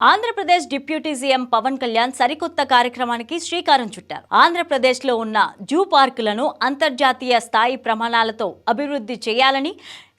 Andhra Pradesh deputy CM Pawan Kalyan సరికొత్త కార్యక్రమానికి శ్రీకారం చుట్టారు. ఆంధ్రప్రదేశ్లో ఉన్న జూ పార్కులను అంతర్జాతీయ స్థాయి ప్రమాణాలతో అభివృద్ధి చేయాలని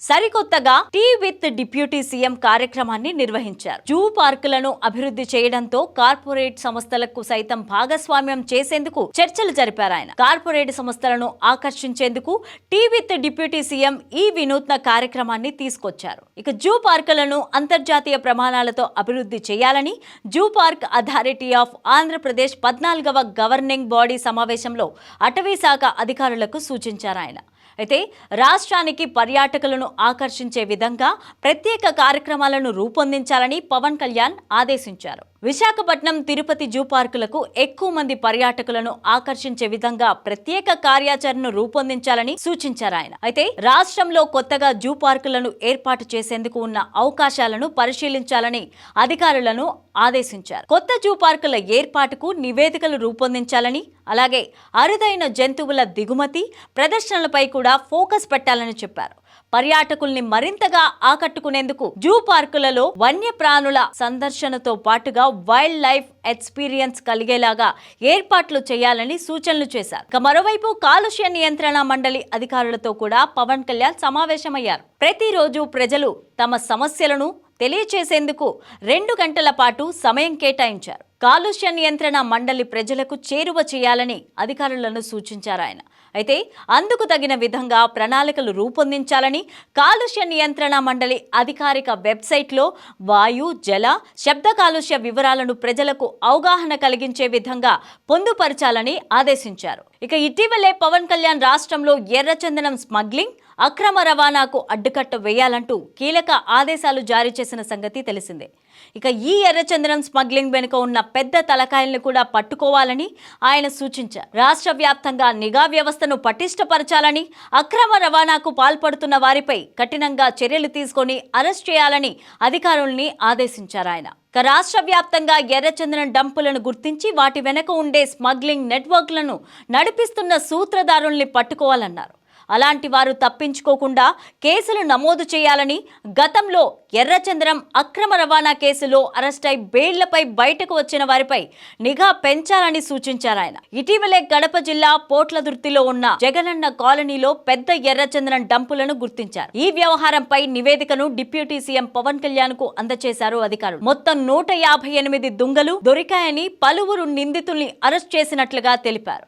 సరికొత్తగా టీ విత్ డిప్యూటీ సీఎం కార్యక్రమాన్ని నిర్వహించారు. జూ పార్కులను అభివృద్ధి చేయడంతో కార్పొరేట్ సంస్థలకు సైతం భాగస్వామ్యం చేసేందుకు చర్చలు జరిపారు ఆయన. కార్పొరేట్ సంస్థలను ఆకర్షించేందుకు టీ విత్ డిప్యూటీ సీఎం ఈ వినూత్న కార్యక్రమాన్ని తీసుకొచ్చారు. ఇక జూ పార్కులను అంతర్జాతీయ ప్రమాణాలతో అభివృద్ధి చేయాలని zoo park authority of Andhra Pradesh 14వ గవర్నింగ్ బాడీ సమావేశంలో అటవీ శాఖ అధికారులకు సూచించారు ఆయన. అయితే రాష్ట్రానికి పర్యాటకులను ఆకర్షించే విధంగా ప్రత్యేక కార్యక్రమాలను రూపొందించాలని పవన్ కళ్యాణ్ ఆదేశించారు. విశాఖపట్నం, తిరుపతి జూ పార్కులకు ఎక్కువ మంది పర్యాటకులను ఆకర్షించే విధంగా ప్రత్యేక కార్యాచరణను రూపొందించాలని సూచించారు ఆయన. అయితే రాష్ట్రంలో కొత్తగా జూ పార్కులను ఏర్పాటు చేసేందుకు ఉన్న అవకాశాలను పరిశీలించాలని అధికారులను ఆదేశించారు. కొత్త జూ పార్కుల ఏర్పాటుకు నివేదికలు రూపొందించాలని, అలాగే అరుదైన జంతువుల దిగుమతి, ప్రదర్శనలపై కూడా ఫోకస్ పెట్టాలని చెప్పారు. పర్యాటకుల్ని మరింతగా ఆకట్టుకునేందుకు జూ పార్కులలో వన్యప్రాణుల సందర్శనతో పాటుగా వైల్డ్ లైఫ్ ఎక్స్పీరియన్స్ కలిగేలాగా ఏర్పాట్లు చేయాలని సూచనలు చేశారు. మరోవైపు కాలుష్య నియంత్రణ మండలి అధికారులతో కూడా పవన్ కళ్యాణ్ సమావేశమయ్యారు. ప్రతిరోజు ప్రజలు తమ సమస్యలను తెలియచేసేందుకు 2 గంటల పాటు సమయం కేటాయించారు. కాలుష్య నియంత్రణ మండలి ప్రజలకు చేరువ చేయాలని అధికారులను సూచించారు ఆయన. అయితే అందుకు తగిన విధంగా ప్రణాళికలు రూపొందించాలని కాలుష్య నియంత్రణ మండలి అధికారిక వెబ్సైట్లో వాయు, జల, శబ్ద కాలుష్య వివరాలను ప్రజలకు అవగాహన కలిగించే విధంగా పొందుపరచాలని ఆదేశించారు. ఇక ఇటీవలే పవన్ కళ్యాణ్ రాష్ట్రంలో ఎర్రచందనం స్మగ్లింగ్, అక్రమ రవాణాకు అడ్డుకట్ట వేయాలంటూ కీలక ఆదేశాలు జారీ చేసిన సంగతి తెలిసిందే. ఇక ఈ ఎర్రచందనం స్మగ్లింగ్ వెనుక ఉన్న పెద్ద తలకాయలను కూడా పట్టుకోవాలని ఆయన సూచించారు. రాష్ట్ర వ్యాప్తంగా నిఘా వ్యవస్థను పటిష్టపరచాలని, అక్రమ రవాణాకు పాల్పడుతున్న వారిపై కఠినంగా చర్యలు తీసుకొని అరెస్ట్ చేయాలని అధికారుల్ని ఆదేశించారు ఆయన. ఇక రాష్ట్ర వ్యాప్తంగా ఎర్రచందనం డంపులను గుర్తించి వాటి వెనుక ఉండే స్మగ్లింగ్ నెట్వర్క్లను నడిపిస్తున్న సూత్రధారుల్ని పట్టుకోవాలన్నారు. అలాంటి వారు తప్పించుకోకుండా కేసులు నమోదు చేయాలని, గతంలో ఎర్రచందనం అక్రమ రవాణా కేసులో అరెస్టై బెయిళ్లపై బయటకు వచ్చిన వారిపై నిఘా పెంచాలని సూచించారు ఆయన. ఇటీవలే కడప జిల్లా పోట్లదుర్తిలో ఉన్న జగనన్న కాలనీలో పెద్ద ఎర్రచందనం డంపులను గుర్తించారు. ఈ వ్యవహారంపై నివేదికను డిప్యూటీ సీఎం పవన్ కళ్యాణ్ కు అందజేశారు అధికారులు. మొత్తం 158 దుంగలు దొరికాయని, పలువురు నిందితుల్ని అరెస్ట్ చేసినట్లుగా తెలిపారు.